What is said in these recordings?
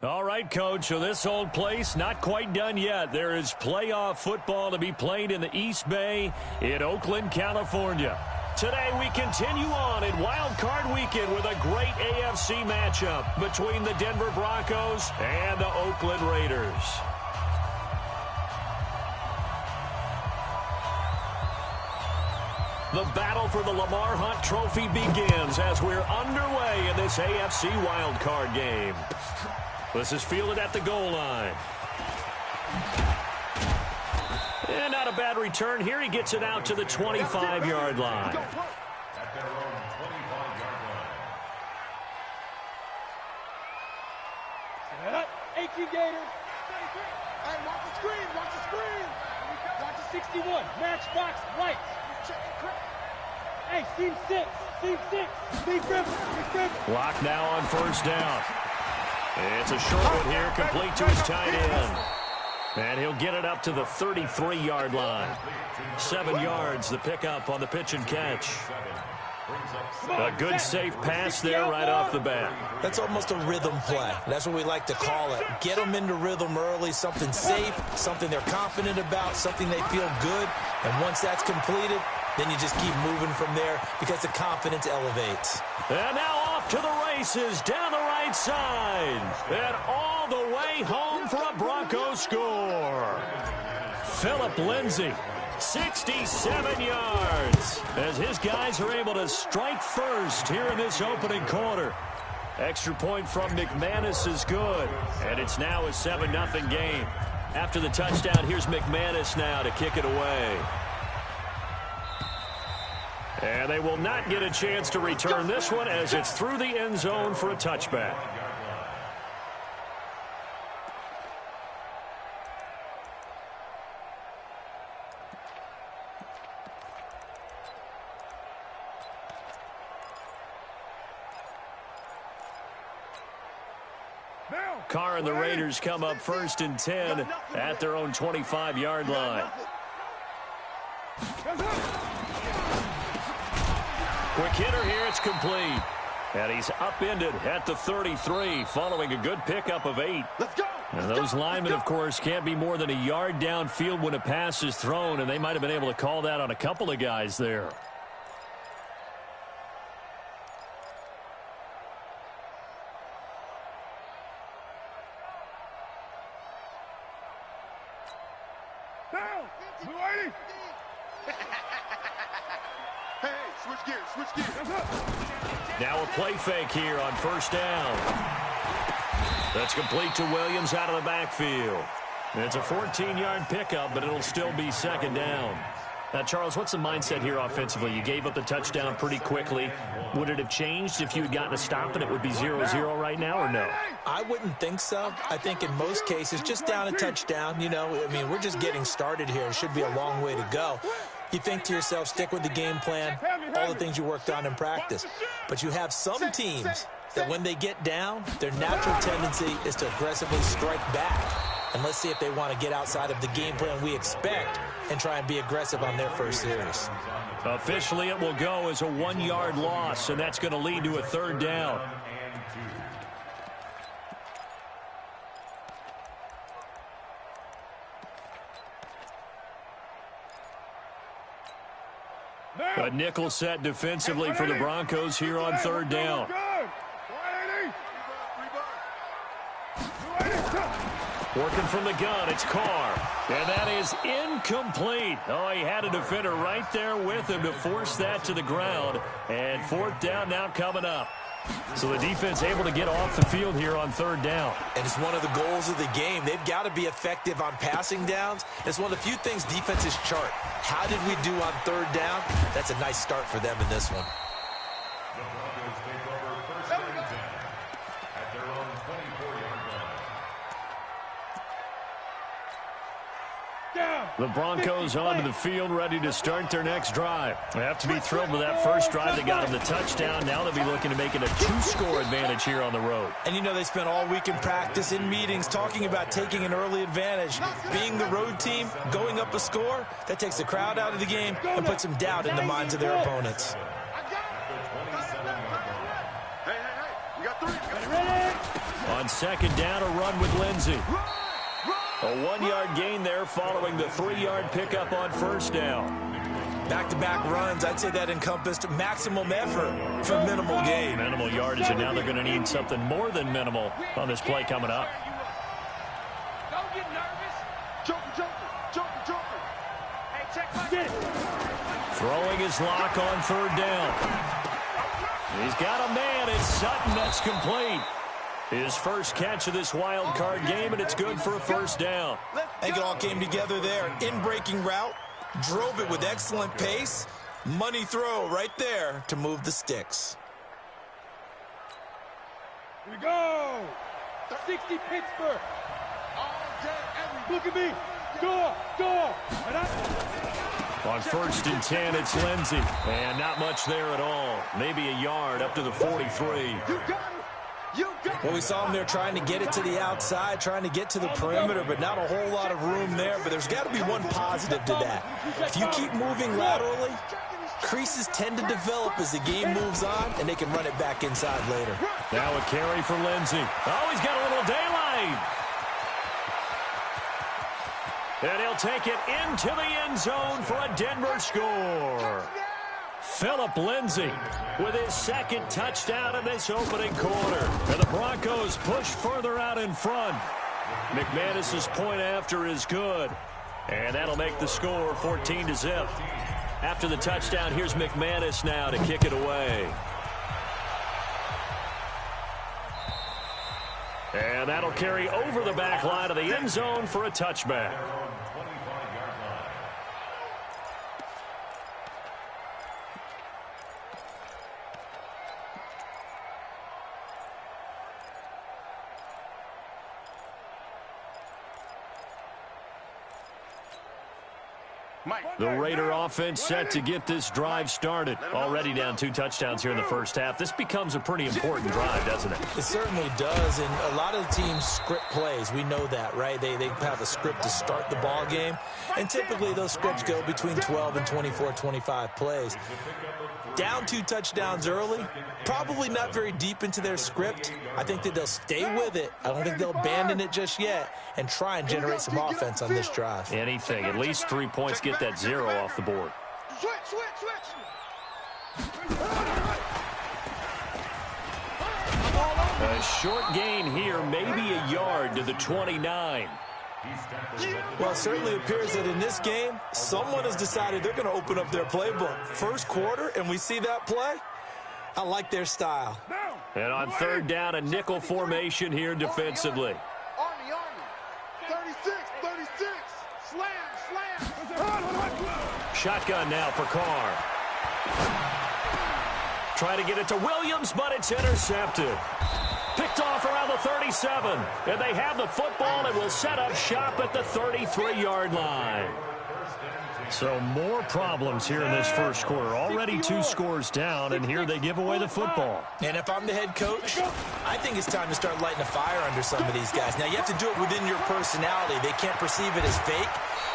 All right, Coach, so this old place not quite done yet. There is playoff football to be played in the East Bay in Oakland, California. Today we continue on in Wild Card Weekend with a great AFC matchup between the Denver Broncos and the Oakland Raiders. The battle for the Lamar Hunt Trophy begins as we're underway in this AFC Wild Card game. This is fielded at the goal line. And not a bad return here. He gets it out to the 25-yard line. Gators. Hey, watch the screen, watch the screen. Watch the 61, match box, right. Hey, seam 6, Steve Griffin. Block now on first down. It's a short one here, complete to his tight end. And he'll get it up to the 33-yard line. 7 yards, the pickup on the pitch and catch. A good, safe pass there right off the bat. That's almost a rhythm play. That's what we like to call it. Get them into rhythm early, something safe, something they're confident about, something they feel good. And once that's completed, then you just keep moving from there because the confidence elevates. And now off to the races down the right side. And all the way home for a Broncos score. Phillip Lindsay, 67 yards, as his guys are able to strike first here in this opening quarter. Extra point from McManus is good, and it's now a 7-0 game. After the touchdown, here's McManus now to kick it away. And they will not get a chance to return this one as it's through the end zone for a touchback. Carr and the Raiders come up 1st and 10 at their own 25-yard line. Quick hitter here, it's complete. And he's upended at the 33 following a good pickup of 8. And those linemen, of course, can't be more than a yard downfield when a pass is thrown, and they might have been able to call that on a couple of guys there. Now a play fake here on first down. That's complete to Williams out of the backfield. It's a 14-yard pickup, but it'll still be 2nd down. Now, Charles, what's the mindset here offensively? You gave up the touchdown pretty quickly. Would it have changed if you had gotten a stop and it would be 0-0 right now, or no? I wouldn't think so. I think in most cases, just down a touchdown, you know, I mean, we're just getting started here. It should be a long way to go. You think to yourself, stick with the game plan, all the things you worked on in practice. But you have some teams that when they get down, their natural tendency is to aggressively strike back. And let's see if they want to get outside of the game plan we expect and try and be aggressive on their first series. Officially, it will go as a 1-yard loss, and that's going to lead to a 3rd down. A nickel set defensively for the Broncos here on 3rd down. Working from the gun, it's Carr. And that is incomplete. Oh, he had a defender right there with him to force that to the ground. And 4th down now coming up. So the defense able to get off the field here on 3rd down. And it's one of the goals of the game. They've got to be effective on passing downs. It's one of the few things defenses chart. How did we do on 3rd down? That's a nice start for them in this one. The Broncos onto the field, ready to start their next drive. They have to be thrilled with that first drive that got them the touchdown. Now they'll be looking to make it a 2-score advantage here on the road. And you know, they spent all week in practice, in meetings, talking about taking an early advantage. Being the road team, going up a score, that takes the crowd out of the game and puts some doubt in the minds of their opponents. On On second down, a run with Lindsey. A 1-yard gain there following the 3-yard pickup on first down. Back-to-back runs, I'd say that encompassed maximum effort for minimal gain. Minimal yardage, and now they're going to need something more than minimal on this play coming up. Don't get nervous. Joker. Hey, check my get it. Throwing his lock on third down. He's got a man. It's Sutton. That's complete. His first catch of this wild card game, and it's good for a first down. I think it all came together there. In-breaking route, drove it with excellent pace. Money throw right there to move the sticks. Here we go. 60 Pittsburgh. Look at me. Go. On first and 10, it's Lindsey. And not much there at all. Maybe a yard up to the 43. Well, we saw him there trying to get it to the outside, trying to get to the perimeter, but not a whole lot of room there. But there's got to be one positive to that. If you keep moving laterally, creases tend to develop as the game moves on, and they can run it back inside later. Now a carry for Lindsey. Oh, he's got a little daylight. And he'll take it into the end zone for a Denver score. Philip Lindsey with his second touchdown in this opening quarter. And the Broncos push further out in front. McManus's point after is good. And that'll make the score 14-0. After the touchdown, here's McManus now to kick it away. And that'll carry over the back line of the end zone for a touchback. The Raider offense set to get this drive started. Already down 2 touchdowns here in the first half. This becomes a pretty important drive, doesn't it? It certainly does, and a lot of the teams script plays. We know that, right? They have a script to start the ball game, and typically those scripts go between 12 and 24, 25 plays. Down 2 touchdowns early, probably not very deep into their script. I think that they'll stay with it. I don't think they'll abandon it just yet and try and generate some offense on this drive. Anything. At least 3 points, get that 0 off the board. Switch. A short gain here, maybe a yard to the 29. Well, it certainly appears that in this game, someone has decided they're going to open up their playbook. First quarter, and we see that play. I like their style. And on third down, a nickel formation here defensively. Army. 36. Slam. Shotgun now for Carr. Try to get it to Williams, but it's intercepted. Picked off around the 37. And they have the football and will set up shop at the 33-yard line. So more problems here in this first quarter. Already 2 scores down, and here they give away the football. And if I'm the head coach, I think it's time to start lighting a fire under some of these guys. Now, you have to do it within your personality. They can't perceive it as fake.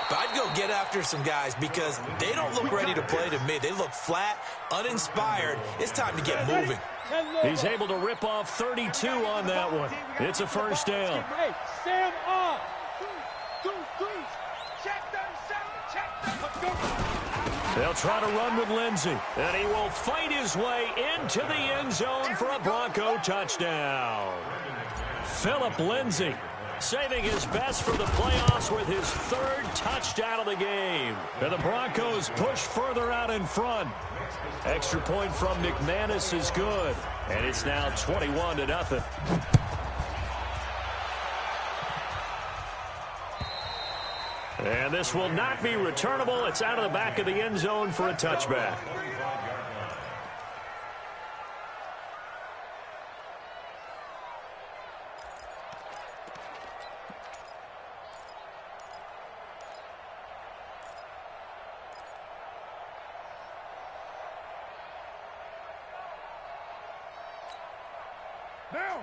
But I'd go get after some guys because they don't look ready to play to me. They look flat, uninspired. It's time to get moving. He's able to rip off 32 on that one. It's a first down. Hey, Sam on. They'll try to run with Lindsey, and he will fight his way into the end zone for a Bronco touchdown. Philip Lindsey saving his best for the playoffs with his 3rd touchdown of the game. And the Broncos push further out in front. Extra point from McManus is good, and it's now 21-0. And this will not be returnable. It's out of the back of the end zone for a touchback.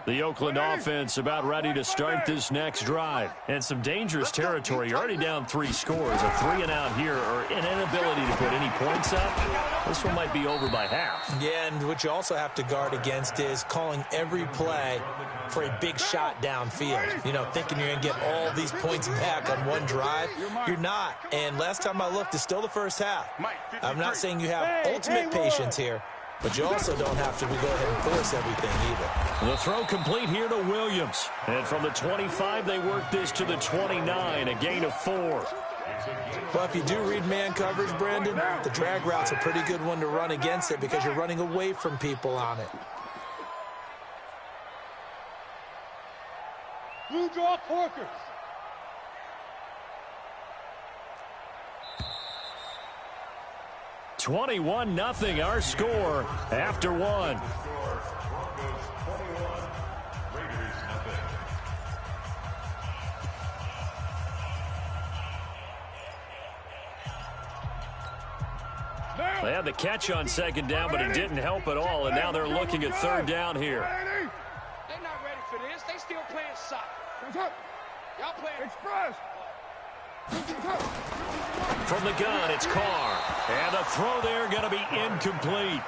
The Oakland offense about ready to start this next drive. And some dangerous territory. You're already down 3 scores. A 3-and-out here or an inability to put any points up. This one might be over by half. Yeah, and what you also have to guard against is calling every play for a big shot downfield. You know, thinking you're going to get all these points back on one drive. You're not. And last time I looked, it's still the first half. I'm not saying you have ultimate patience here, but you also don't have to go ahead and force everything either. The throw complete here to Williams. And from the 25, they work this to the 29, a gain of 4. Well, if you do read man coverage, Brandon, the drag route's a pretty good one to run against it because you're running away from people on it. Blue draw Corkers. $21-0 our score after 1. They had the catch on second down, but it didn't help at all, and now they're looking at third down here. They're not ready for this. They still playing soccer. Y'all playing express. From the gun, it's Carr. And the throw there going to be incomplete.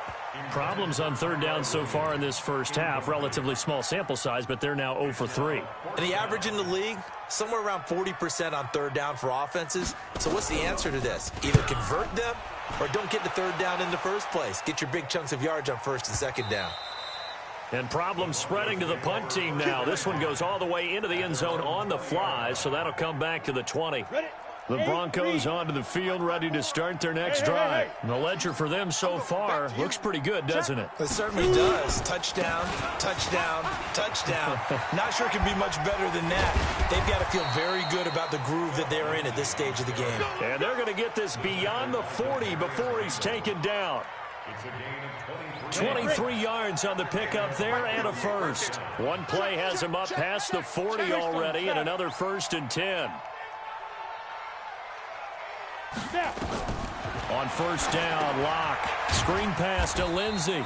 Problems on third down so far in this first half. Relatively small sample size, but they're now 0 for 3. And the average in the league, somewhere around 40% on third down for offenses. So what's the answer to this? Either convert them or don't get the third down in the first place. Get your big chunks of yards on first and second down. And problems spreading to the punt team now. This one goes all the way into the end zone on the fly, so that'll come back to the 20. The Broncos onto the field, ready to start their next drive. And the ledger for them so far looks pretty good, doesn't it? It certainly does. Touchdown, touchdown, touchdown. Not sure it can be much better than that. They've got to feel very good about the groove that they're in at this stage of the game. And they're going to get this beyond the 40 before he's taken down. 23 yards on the pickup there and a first. One play has him up past the 40 already, and another 1st and 10. On first down, Locke. Screen pass to Lindsey.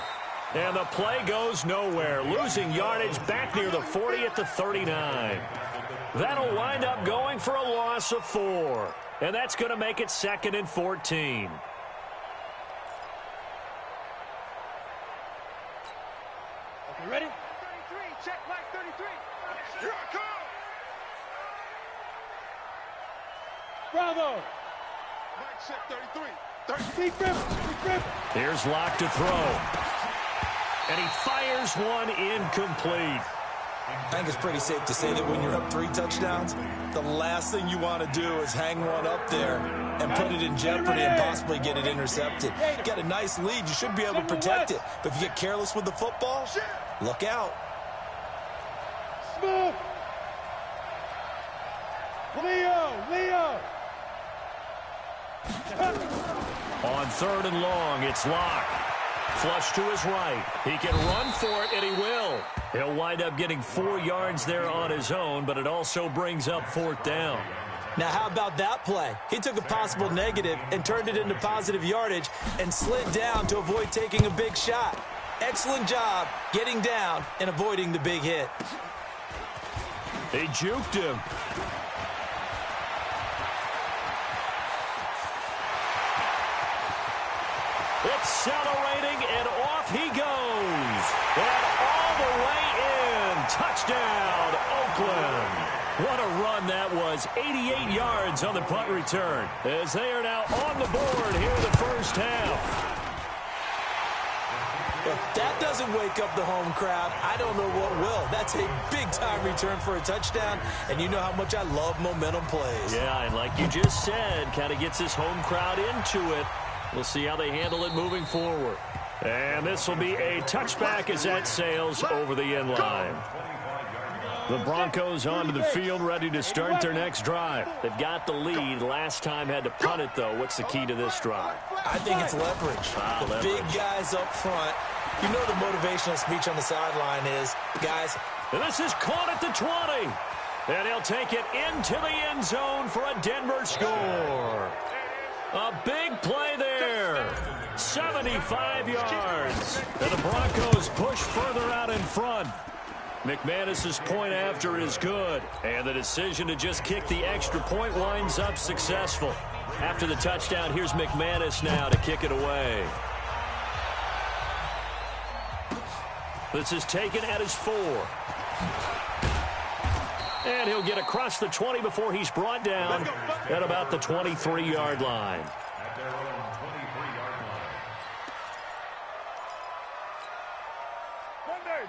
And the play goes nowhere. Losing yardage back near the 40 at the 39. That'll wind up going for a loss of 4. And that's going to make it 2nd and 14. Okay, ready? 33, check mark 33. Here I come. Bravo. Mike check 33. Deep grip. Here's Locke to throw. And he fires one incomplete. I think it's pretty safe to say that when you're up 3 touchdowns, the last thing you want to do is hang one up there and put it in jeopardy and possibly get it intercepted. You got a nice lead. You should be able to protect it. But if you get careless with the football, look out. Smooth. Leo. On 3rd and long, it's Locke. Flush to his right. He can run for it, and he will. He'll wind up getting 4 yards there on his own, but it also brings up 4th down. Now, how about that play? He took a possible negative and turned it into positive yardage and slid down to avoid taking a big shot. Excellent job getting down and avoiding the big hit. He juked him. Accelerating, and off he goes. And all the way in. Touchdown, Oakland. What a run that was. 88 yards on the punt return, as they are now on the board here in the first half. If that doesn't wake up the home crowd, I don't know what will. That's a big-time return for a touchdown, and you know how much I love momentum plays. Yeah, and like you just said, kind of gets this home crowd into it. We'll see how they handle it moving forward. And this will be a touchback as that sails over the end line. The Broncos onto the field, ready to start their next drive. They've got the lead. Last time had to punt it, though. What's the key to this drive? I think it's leverage. The big guys up front. You know the motivational speech on the sideline is, guys. And this is caught at the 20. And he'll take it into the end zone for a Denver score. A big play there. 75 yards. And the Broncos push further out in front. McManus's point after is good, and the decision to just kick the extra point winds up successful. After the touchdown, here's McManus now to kick it away. This is taken at his 4. And he'll get across the 20 before he's brought down at about the 23-yard line.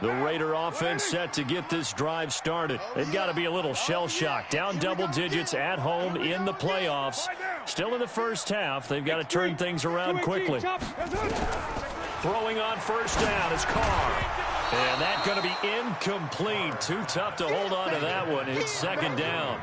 The Raider offense set to get this drive started. They've got to be a little shell-shocked. Down double digits at home in the playoffs. Still in the first half. They've got to turn things around quickly. Throwing on first down is Carr. And that's going to be incomplete. Too tough to hold on to that one. It's second down.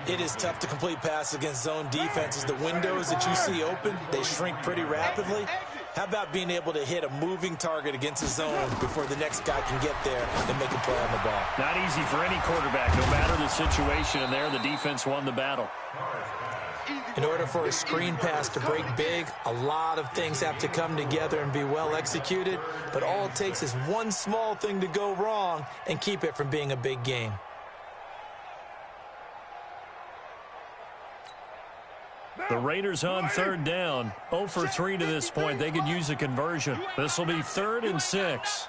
It is tough to complete passes against zone defenses. The windows that you see open, they shrink pretty rapidly. How about being able to hit a moving target against a zone before the next guy can get there and make a play on the ball? Not easy for any quarterback, no matter the situation, and there the defense won the battle. In order for a screen pass to break big, a lot of things have to come together and be well executed, but all it takes is one small thing to go wrong and keep it from being a big game. The Raiders on third down. 0 for 3 to this point. They could use a conversion. This will be 3rd and 6.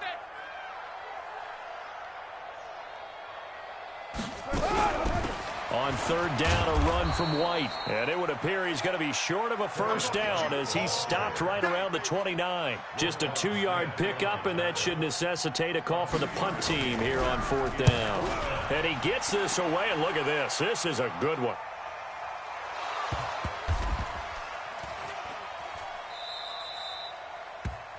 On third down, a run from White. And it would appear he's going to be short of a first down as he's stopped right around the 29. Just a 2-yard pickup, and that should necessitate a call for the punt team here on 4th down. And he gets this away, and look at this. This is a good one.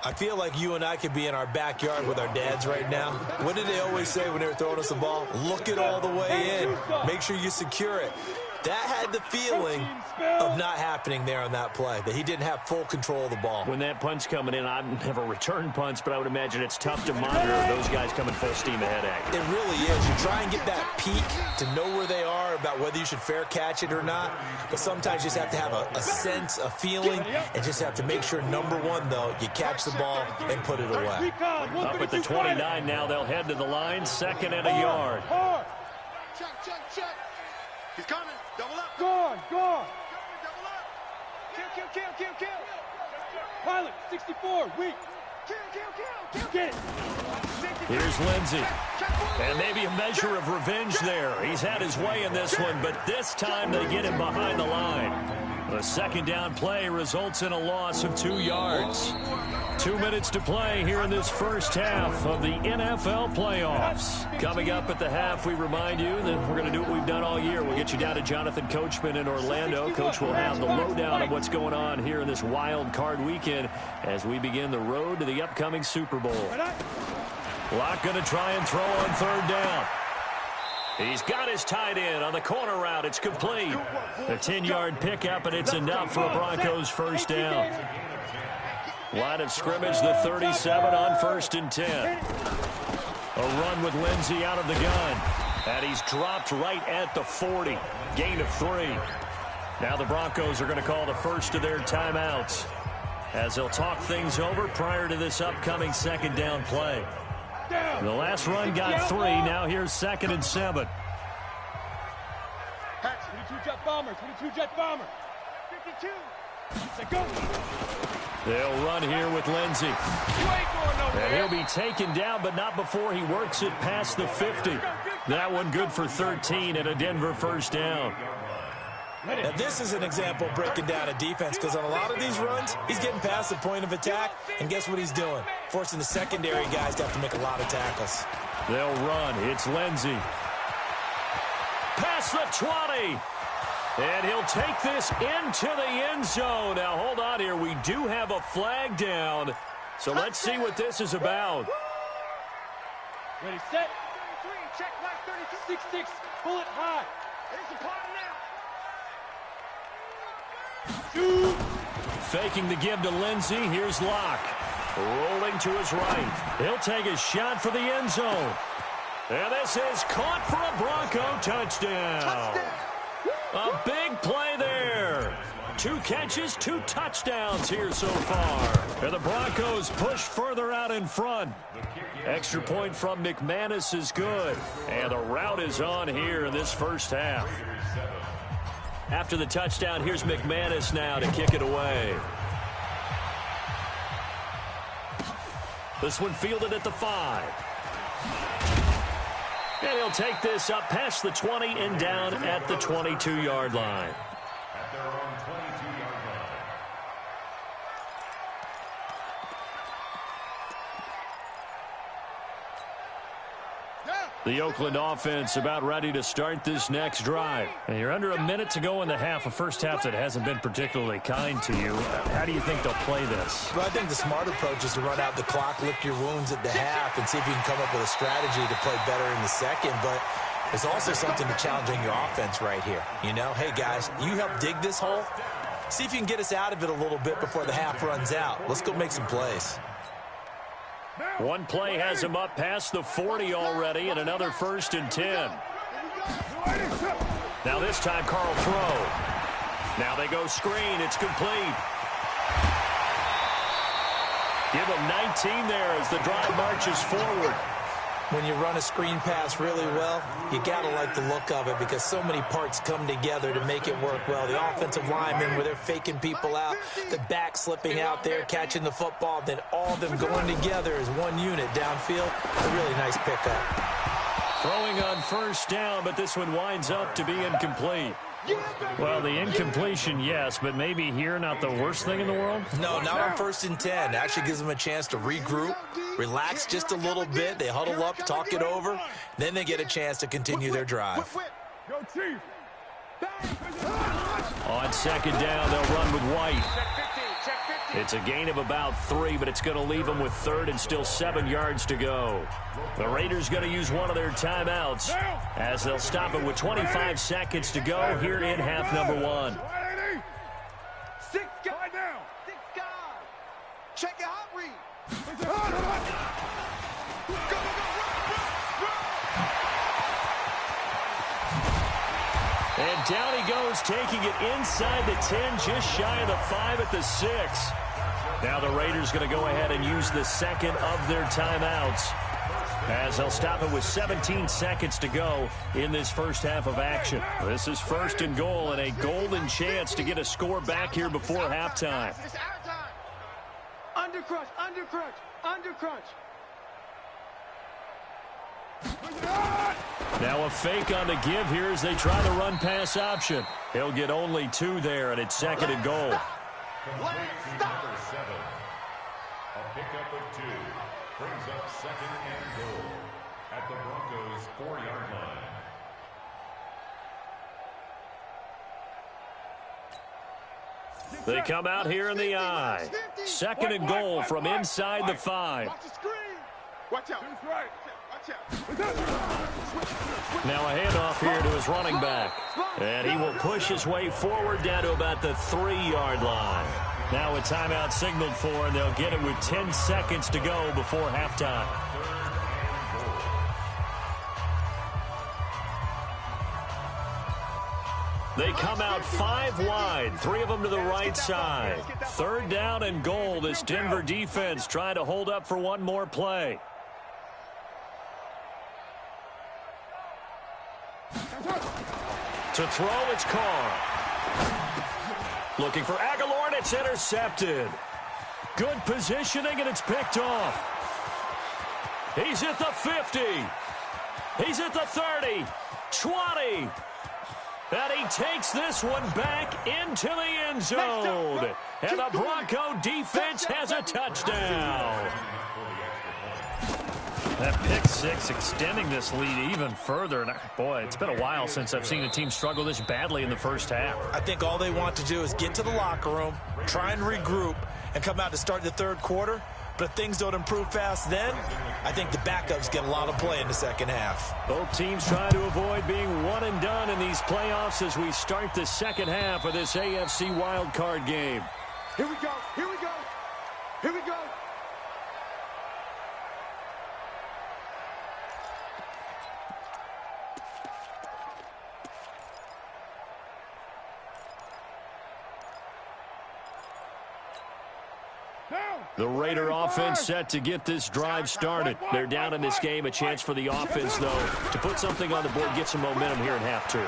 I feel like you and I could be in our backyard with our dads right now. What did they always say when they were throwing us the ball? Look it all the way in. Make sure you secure it. That had the feeling of not happening there on that play, that he didn't have full control of the ball. When that punt's coming in, I've never returned punts, but I would imagine it's tough to monitor those guys coming full steam ahead at you. It really is. You try and get that peek to know where they are about whether you should fair catch it or not, but sometimes you just have to have a sense, a feeling, and just have to make sure, number one, though, you catch the ball and put it away. Up at the 29 now, they'll head to the line, 2nd and a yard. Check. He's coming. Double up. Gone. Double up. Kill. Pilot, 64, weak. Kill. Get it. Here's Lindsey. And maybe a measure of revenge there. He's had his way in this one, but this time they get him behind the line. The second down play results in a loss of 2 yards. 2 minutes to play here in this first half of the NFL playoffs. Coming up at the half, we remind you that we're going to do what we've done all year. We'll get you down to Jonathan Coachman in Orlando. Coach will have the lowdown of what's going on here in this wild card weekend as we begin the road to the upcoming Super Bowl. Locke going to try and throw on third down. He's got his tight end on the corner route. It's complete. A 10-yard pickup, and it's enough for a Broncos first down. Line of scrimmage, the 37 on 1st and 10. A run with Lindsey out of the gun. And he's dropped right at the 40. Gain of 3. Now the Broncos are going to call the first of their timeouts as they'll talk things over prior to this upcoming second down play. The last run got 3. Now here's 2nd and 7. 22 jet bomber. 52. Go. They'll run here with Lindsey. And he'll be taken down, but not before he works it past the 50. That one good for 13 and a Denver first down. Now, this is an example of breaking down a defense because on a lot of these runs, he's getting past the point of attack, and guess what he's doing? Forcing the secondary guys to have to make a lot of tackles. They'll run. It's Lindsey. Past the 20. And he'll take this into the end zone. Now, hold on here. We do have a flag down. So let's see what this is about. Ready, set. 33, check flag 32. 6-6, bullet high. Faking the give to Lindsey. Here's Locke. Rolling to his right. He'll take a shot for the end zone. And this is caught for a Bronco touchdown. A big play there. 2 catches, 2 touchdowns here so far. And the Broncos push further out in front. Extra point from McManus is good. And the route is on here in this first half. After the touchdown, here's McManus now to kick it away. This one fielded at the 5. And he'll take this up past the 20 and down at the 22-yard line. At their own 22-yard line. The Oakland offense about ready to start this next drive. And you're under a minute to go in the half, a first half that hasn't been particularly kind to you. How do you think they'll play this? Well, I think the smart approach is to run out the clock, lick your wounds at the half, and see if you can come up with a strategy to play better in the second. But there's also something to challenging your offense right here. You know, hey, guys, you help dig this hole. See if you can get us out of it a little bit before the half runs out. Let's go make some plays. One play has him up past the 40 already, and another 1st and 10. Now this time, Carl throw. Now they go screen. It's complete. Give him 19 there as the drive marches forward. When you run a screen pass really well, you got to like the look of it because so many parts come together to make it work well. The offensive linemen, where they're faking people out, the back slipping out there, catching the football, then all of them going together as one unit downfield. A really nice pickup. Throwing on 1st down, but this one winds up to be incomplete. Well, the incompletion, yes, but maybe here not the worst thing in the world? No, not on 1st and 10. Actually gives them a chance to regroup, relax just a little bit. They huddle up, talk it over. Then they get a chance to continue their drive. On 2nd down, they'll run with White. It's a gain of about 3, but it's going to leave them with 3rd and still 7 yards to go. The Raiders going to use one of their timeouts as they'll stop it with 25 seconds to go here in half number 1. 6 guys down. 6 guys. Check your hot read. And down he goes, taking it inside the 10, just shy of the 5 at the 6. Now the Raiders going to go ahead and use the 2nd of their timeouts as they'll stop it with 17 seconds to go in this first half of action. This is 1st and goal and a golden chance to get a score back here before halftime. It's our time. Under crunch, under crunch, under crunch. Now a fake on the give here as they try the run-pass option. He'll get only 2 there, and it's 2nd and goal. Complete to number 7. A pickup of 2 brings up 2nd and goal at the Broncos' 4-yard line. They come out here in the eye. 2nd and goal from inside the 5. Watch the screen. Watch out. Right. Watch out. Now a handoff here to his running back. And he will push his way forward down to about the 3-yard line. Now a timeout signaled for, and they'll get it with 10 seconds to go before halftime. They come out 5 wide, 3 of them to the right side. 3rd down and goal. This Denver defense trying to hold up for one more play. To throw, it's Carr. Looking for Aguilar, and it's intercepted. Good positioning, and it's picked off. He's at the 50. He's at the 30. 20. And he takes this one back into the end zone. And the Bronco defense has a touchdown. That pick 6 extending this lead even further. And boy, it's been a while since I've seen a team struggle this badly in the first half. I think all they want to do is get to the locker room, try and regroup, and come out to start the 3rd quarter. But if things don't improve fast then, I think the backups get a lot of play in the 2nd half. Both teams trying to avoid being one and done in these playoffs as we start the 2nd half of this AFC wildcard game. Here we go. Here we go. Here we go. The Raider offense set to get this drive started. They're down in this game. A chance for the offense, though, to put something on the board, get some momentum here in half two.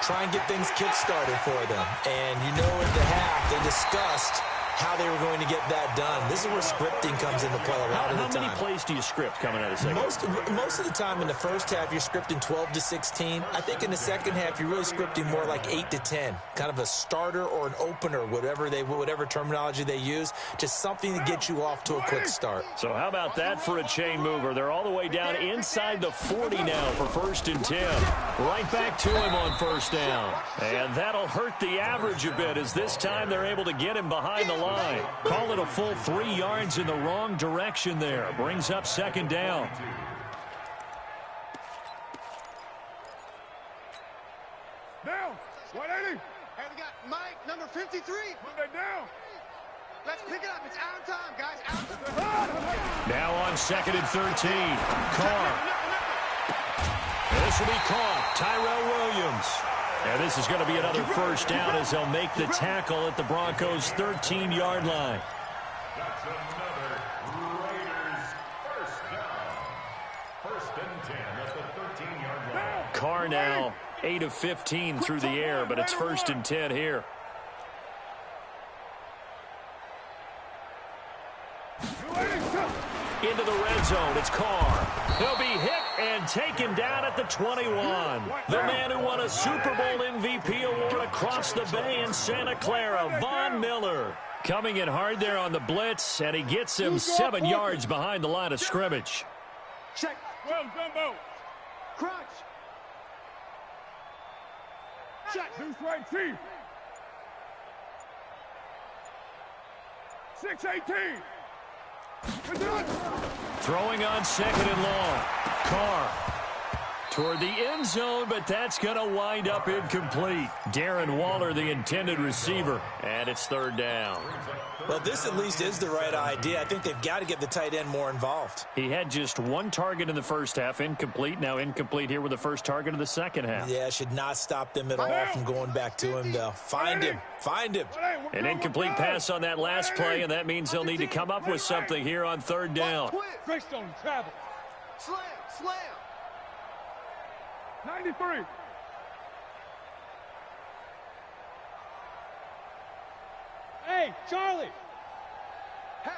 Try and get things kick-started for them. And you know in the half, they discussed how they were going to get that done. This is where scripting comes into play a lot of the time. How many plays do you script coming out of the second? Most of the time in the first half, you're scripting 12 to 16. I think in the second half, you're really scripting more like 8 to 10. Kind of a starter or an opener, whatever terminology they use. Just something to get you off to a quick start. So how about that for a chain mover? They're all the way down inside the 40 now for 1st and 10. Right back to him on 1st down. And that'll hurt the average a bit as this time they're able to get him behind the line. Call it a full 3 yards in the wrong direction there. Brings up 2nd down. Down. 180. Hey, we got Mike, number 53. Move that down. Let's pick it up. It's out of time, guys. Out of time. Now on 2nd and 13. Carr. This will be caught. Tyrell Williams. And this is going to be another 1st down as they'll make the tackle at the Broncos' 13-yard line. That's another Raiders 1st down. 1st and 10 at the 13-yard line. Carr now 8 of 15 through the air, but it's 1st and 10 here. Into the red zone, it's Carr. He'll be hit and taken down at the 21. The man who won a Super Bowl MVP award across the bay in Santa Clara, Von Miller. Coming in hard there on the blitz, and he gets him 7 yards behind the line of scrimmage. Check. Well, Gumbo. Crunch. Check. Deuce right, Chief. 6-18. Throwing on 2nd and long. Carr toward the end zone, but that's going to wind up incomplete. Darren Waller, the intended receiver, and it's 3rd down. Well, this at least is the right idea. I think they've got to get the tight end more involved. He had just 1 target in the first half, incomplete. Now incomplete here with the first target of the second half. Yeah, should not stop them at all from going back to him, though. Find him. Find him. An incomplete pass on that last play, and that means they'll need to come up with something here on 3rd down. Freestone travel. Slam. 93. Hey, Charlie. Hey.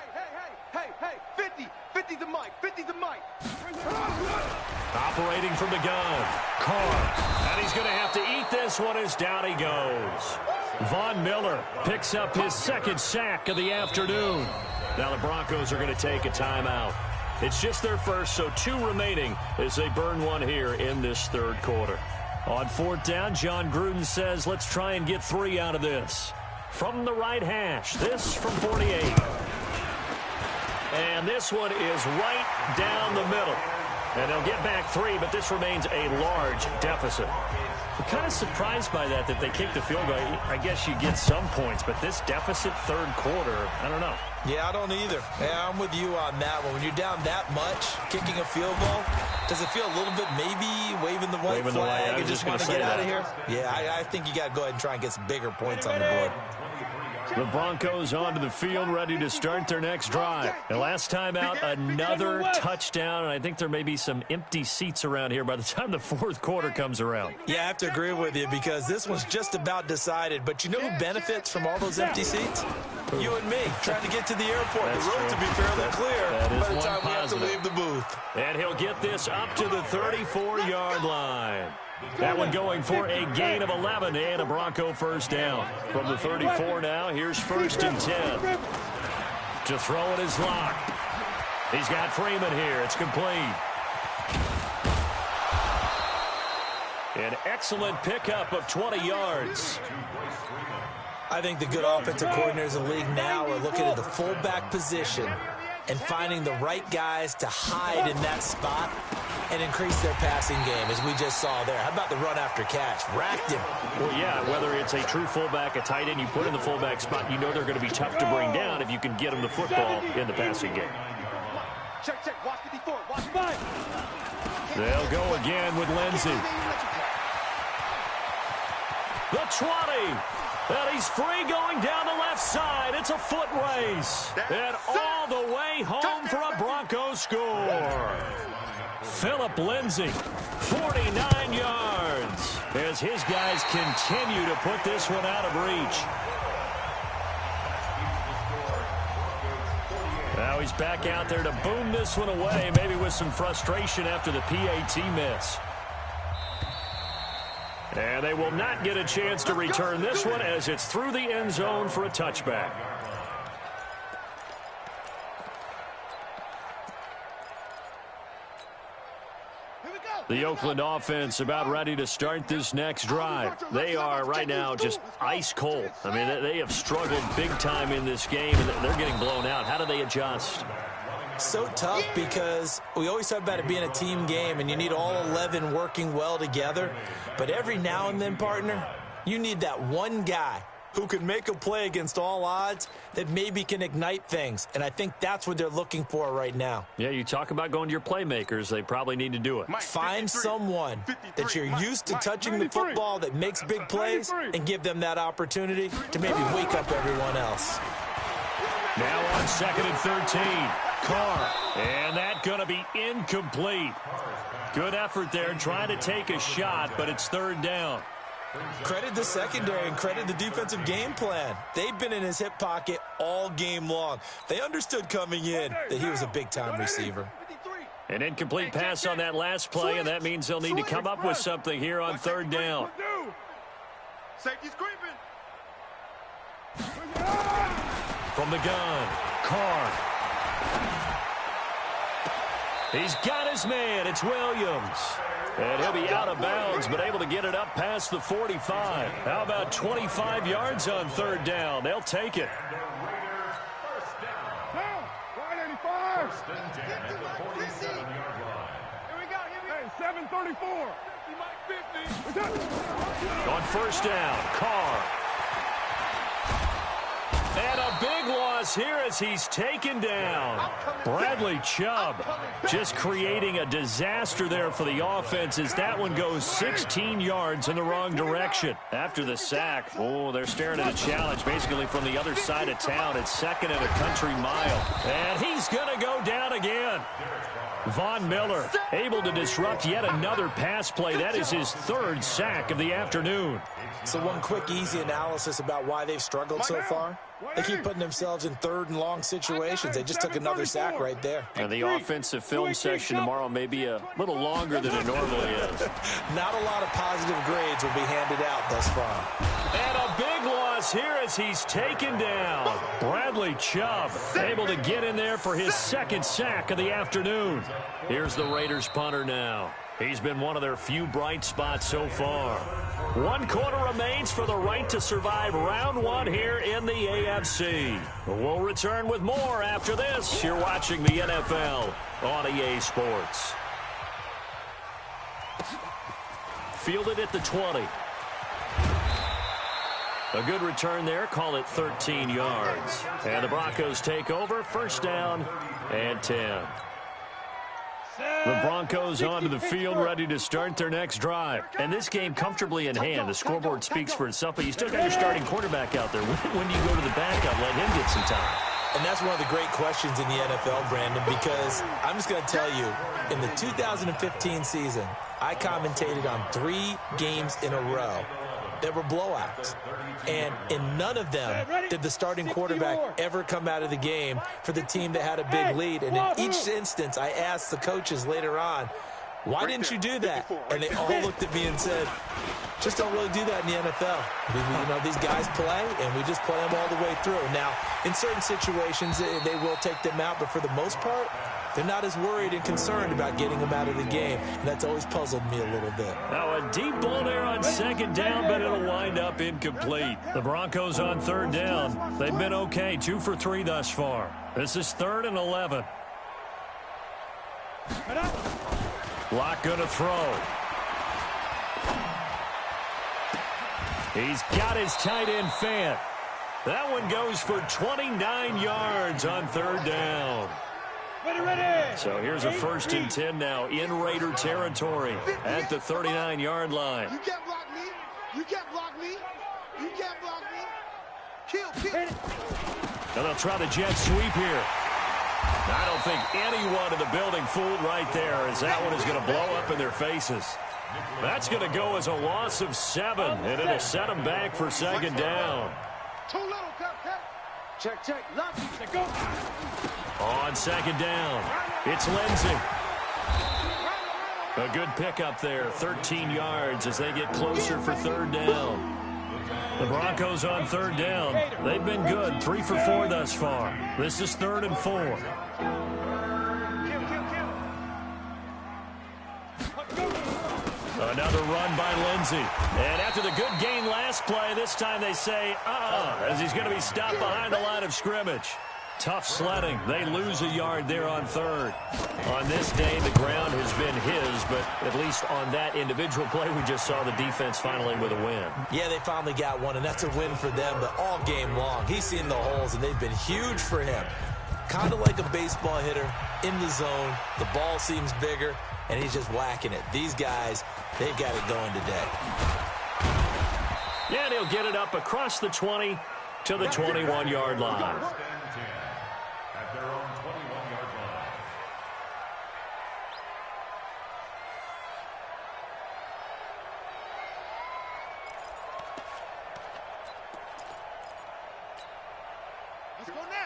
50 the mic. 50 the mic. Operating from the gun. Carr. And he's going to have to eat this one as down he goes. Von Miller picks up his 2nd sack of the afternoon. Now the Broncos are going to take a timeout. It's just their first, so 2 remaining as they burn one here in this 3rd quarter. On 4th down, John Gruden says, let's try and get 3 out of this. From the right hash, this from 48. And this one is right down the middle. And they'll get back 3, but this remains a large deficit. I'm kind of surprised by that they kicked the field goal. I guess you get some points, but this deficit 3rd quarter, I don't know. Yeah, I don't either. Yeah, I'm with you on that one. When you're down that much, kicking a field goal, does it feel a little bit maybe waving the white flag and just want to get out of here? Yeah, I think you got to go ahead and try and get some bigger points on the board. The Broncos onto the field, ready to start their next drive. And last time out, another touchdown, and I think there may be some empty seats around here by the time the 4th quarter comes around. Yeah, I have to agree with you because this one's just about decided. But you know who benefits from all those empty seats? You and me, trying to get to the airport. That's the road true. to be fairly clear by the time we have to positive. leave the booth. And he'll get this up to the 34-yard line. That one going for a gain of 11 and a Bronco 1st down. From the 34 now, here's 1st and 10. To throw it is Locke. He's got Freeman here. It's complete. An excellent pickup of 20 yards. I think the good offensive coordinators in the league now are looking at the fullback position and finding the right guys to hide in that spot and increase their passing game, as we just saw there. How about the run after catch? Racked him. Well, yeah, whether it's a true fullback, a tight end, you put in the fullback spot, you know they're going to be tough to bring down if you can get them the football in the passing game. Check. Watch 54. Watch 5. They'll go again with Lindsey. The 20. And he's free going down the left side. It's a foot race. And all the way home for a Broncos score. Philip Lindsay, 49 yards, as his guys continue to put this one out of reach. Now he's back out there to boom this one away, maybe with some frustration after the PAT miss. And they will not get a chance to return this one as it's through the end zone for a touchback. The Oakland offense about ready to start this next drive. They are right now just ice cold. I mean, they have struggled big time in this game, and they're getting blown out. How do they adjust? So tough because we always talk about it being a team game, and you need all 11 working well together. But every now and then, partner, you need that one guy who can make a play against all odds that maybe can ignite things. And I think that's what they're looking for right now. Yeah, you talk about going to your playmakers. They probably need to do it. Find someone that you're used to touching the football that makes big plays and give them that opportunity to maybe wake up everyone else. Now on 2nd and 13. Carr. And that going to be incomplete. Good effort there trying to take a shot, but it's 3rd down. Credit the secondary and credit the defensive game plan. They've been in his hip pocket all game long. They understood coming in that he was a big-time receiver. An incomplete pass on that last play, and that means they'll need to come up with something here on 3rd down. Safety's creeping. From the gun, Carr. He's got his man. It's Williams. And he'll be out of bounds, but able to get it up past the 45. How about 25 yards on 3rd down? They'll take it. Down. 185. First and 10 at the 47-yard line. Here we go. Hey, 734. 50. On 1st down, Carr. And a big loss here as he's taken down. Bradley Chubb just creating a disaster there for the offense as that one goes 16 yards in the wrong direction. After the sack, oh, they're staring at a challenge basically from the other side of town. It's 2nd and a country mile. And he's going to go down again. Von Miller able to disrupt yet another pass play. That is his 3rd sack of the afternoon. So one quick, easy analysis about why they've struggled so far. They keep putting themselves in 3rd and long situations. They just took another sack right there. And the offensive film session tomorrow may be a little longer than it normally is. Not a lot of positive grades will be handed out thus far. And a big loss here as he's taken down. Bradley Chubb able to get in there for his 2nd sack of the afternoon. Here's the Raiders punter now. He's been one of their few bright spots so far. 1 quarter remains for the right to survive round 1 here in the AFC. We'll return with more after this. You're watching the NFL on EA Sports. Fielded at the 20. A good return there. Call it 13 yards. And the Broncos take over. 1st down and 10. The Broncos onto the field, ready to start their next drive. And this game comfortably in hand. The scoreboard speaks for itself, but you still got your starting quarterback out there. When do you go to the backup, let him get some time? And that's one of the great questions in the NFL, Brandon, because I'm just going to tell you, in the 2015 season, I commentated on 3 games in a row that were blowouts. And in none of them did the starting quarterback ever come out of the game for the team that had a big lead. And in each instance, I asked the coaches later on, why didn't you do that? And they all looked at me and said, just don't really do that in the NFL. You know, these guys play, and we just play them all the way through. Now, in certain situations, they will take them out, but for the most part, they're not as worried and concerned about getting them out of the game. And that's always puzzled me a little bit. Now a deep ball there on 2nd down, but it'll wind up incomplete. The Broncos on 3rd down. They've been okay, 2 for 3 thus far. This is 3rd and 11. Lock going to throw. He's got his tight end Fant. That one goes for 29 yards on 3rd down. Ready. So here's a 1st and 10 now in Raider territory at the 39-yard line. You can't block me. You can't block me. You can't block me. And they'll try the jet sweep here. I don't think anyone in the building fooled right there, as that one is going to blow up in their faces. That's going to go as a loss of 7, and it'll set them back for second down. Too little, check. Go. On second down, it's Lindsey. A good pickup there, 13 yards as they get closer for third down. The Broncos on third down. They've been good, 3 for 4 thus far. This is 3rd and 4. Another run by Lindsey. And after the good gain last play, this time they say, as he's going to be stopped behind the line of scrimmage. Tough sledding. They lose a yard there on third. On this day, the ground has been his, but at least on that individual play, we just saw the defense finally with a win. Yeah, they finally got one, and that's a win for them, but all game long. He's seen the holes, and they've been huge for him. Kind of like a baseball hitter in the zone. The ball seems bigger, and he's just whacking it. These guys, they've got it going today. Yeah, and he'll get it up across the 20 to the 21-yard line. At their own 21-yard line.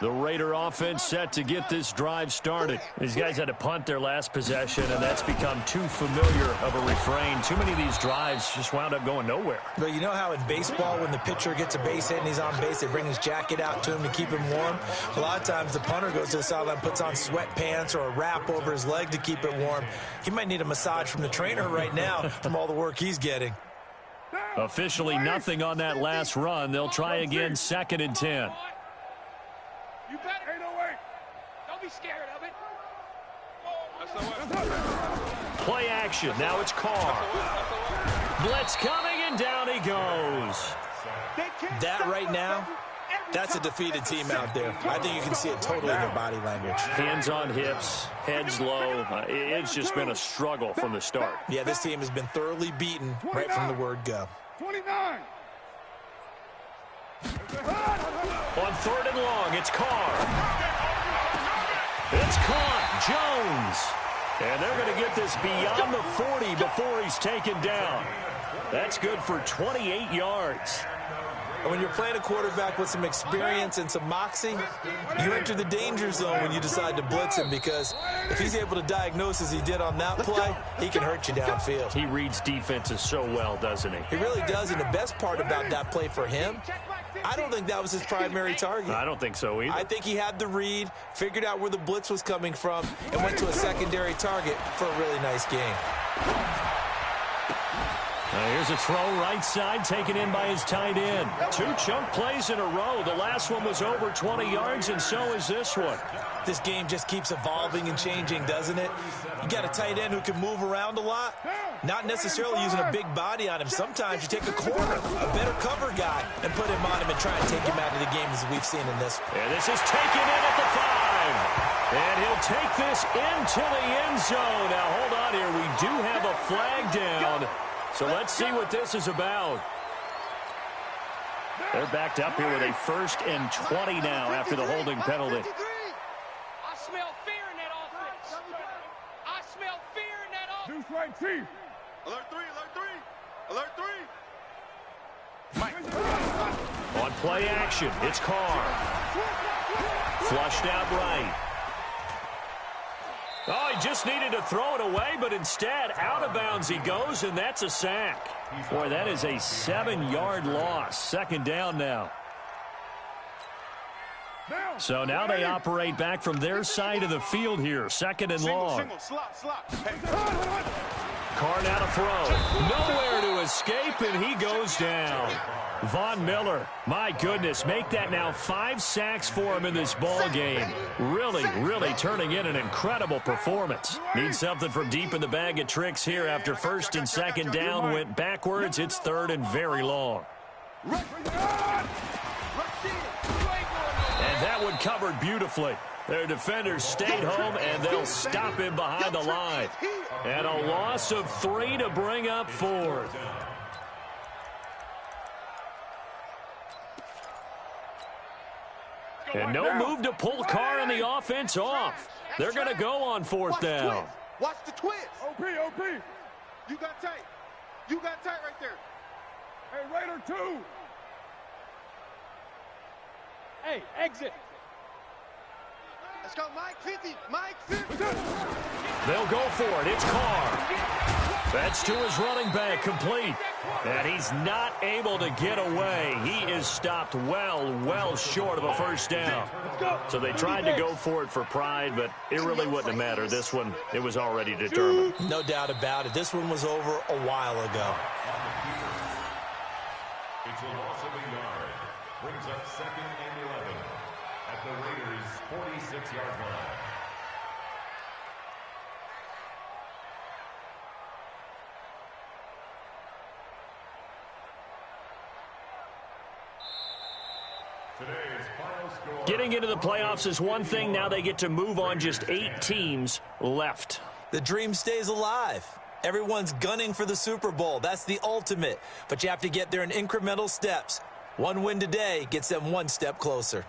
The Raider offense set to get this drive started. These guys had to punt their last possession, and that's become too familiar of a refrain. Too many of these drives just wound up going nowhere. But you know how in baseball, when the pitcher gets a base hit and he's on base, they bring his jacket out to him to keep him warm? A lot of times the punter goes to the sideline, puts on sweatpants or a wrap over his leg to keep it warm. He might need a massage from the trainer right now from all the work he's getting. Officially nothing on that last run. They'll try again, 2nd and 10. You better. 808. Don't be scared of it. Play action. Now it's Carr. Blitz coming, and down he goes. That right now, that's a defeated team out there. I think you can see it totally in their body language. Hands on hips, heads low. It's just been a struggle from the start. Yeah, this team has been thoroughly beaten right from the word go. 29. On 3rd and long, it's Carr. It's caught. Jones. And they're going to get this beyond the 40 before he's taken down. That's good for 28 yards. And when you're playing a quarterback with some experience and some moxie, you enter the danger zone when you decide to blitz him, because if he's able to diagnose as he did on that play, he can hurt you downfield. He reads defenses so well, doesn't he? He really does, and the best part about that play for him, I don't think that was his primary target. I don't think so either. I think he had the read, figured out where the blitz was coming from, and went to a secondary target for a really nice game. Here's a throw right side taken in by his tight end. 2 chunk plays in a row. The last one was over 20 yards, and so is this one. This game just keeps evolving and changing, doesn't it? You got a tight end who can move around a lot, not necessarily using a big body on him. Sometimes you take a corner, a better cover guy, and put him on him and try and take him out of the game, as we've seen in this. And this is taken in at the 5. And he'll take this into the end zone. Now, hold on here. We do have a flag down. So let's see what this is about. They're backed up here with a 1st and 20 now after the holding penalty. I smell fear in that offense. I smell fear in that offense. Deuce right, Chief. Alert 3, alert 3. Alert 3. On play action, it's Carr. Flushed out right. Oh, he just needed to throw it away, but instead, out of bounds he goes, and that's a sack. Boy, that is a 7-yard loss. 2nd down now. So now they operate back from their side of the field here. 2nd and long. Carr now to throw. Nowhere to escape, and he goes down. Von Miller, my goodness, make that now 5 sacks for him in this ball game. Really turning in an incredible performance. Needs something from deep in the bag of tricks here after 1st and 2nd down went backwards. It's 3rd and very long. And that one covered beautifully. Their defenders stayed home, and they'll stop him behind the line. And a loss of 3 to bring up 4th. And no move to pull Carr and the offense off. They're going to go on fourth down. Watch the twist. OP. You got tight. You got tight right there. Hey, Raider 2. Hey, exit. Let's go, Mike 50. Mike 50. They'll go for it. It's Carr. That's to his running back, complete. And he's not able to get away. He is stopped well short of a first down. So they tried to go for it for pride, but it really wouldn't have mattered. This one, it was already determined. No doubt about it. This one was over a while ago. It's a loss of a yard. Brings up 2nd and 11 at the Raiders' 46-yard line. Getting into the playoffs is one thing. Now they get to move on. Just 8 teams left. The dream stays alive. Everyone's gunning for the Super Bowl. That's the ultimate. But you have to get there in incremental steps. One win today gets them one step closer.